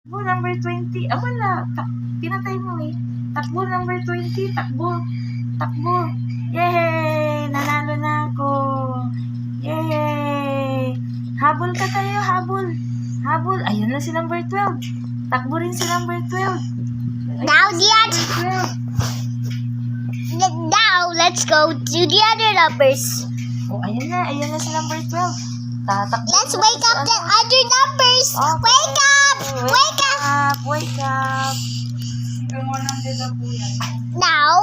Takbo number 20. Ah, wala. Pinatay mo eh. Takbo number 20. Takbo. Takbo. Yay! Nanalo na ako. Yay! Habol ka tayo, habol. Habol. Ayun na si number 12. Takbo rin si number 12. Now the other. 12. Now let's go to the other numbers. Oh, ayun na. Ayun na si number 12. Tatakbo. Let's wake up the other numbers. Okay. Wake up! Wake up! Wake up. Now.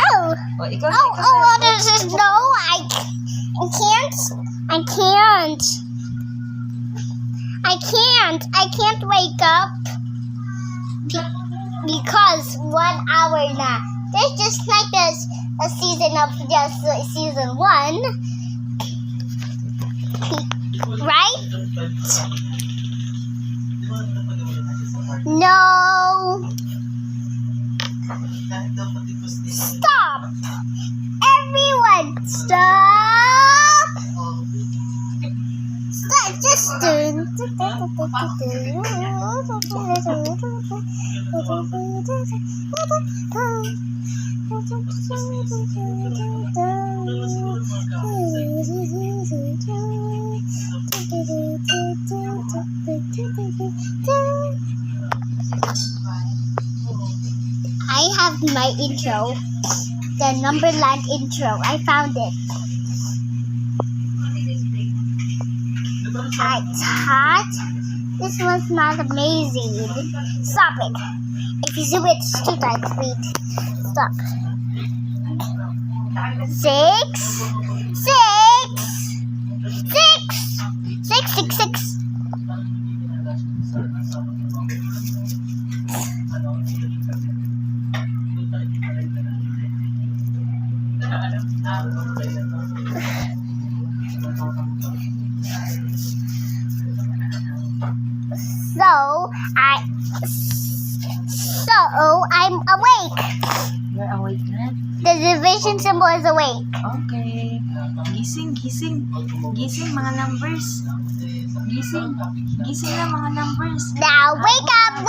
Oh. Oh, ikaw na, Oh, ikaw oh, na. what is this? No, I can't. I can't. I can't wake up because 1 hour na. There's just like a season of just season 1, right? No. Stop. Everyone, stop. Stop. Just I have my intro, the Numberland intro. I found it. I thought this was not amazing. Stop it. If you zoom it, it's 2 times speed. Stop. 6, 6, 6, 6, 6, 6. So I'm awake. You're awake na? The division symbol is awake. Okay. Gising, gising. Gising mga numbers. Gising. Gising na mga numbers. Now wake up,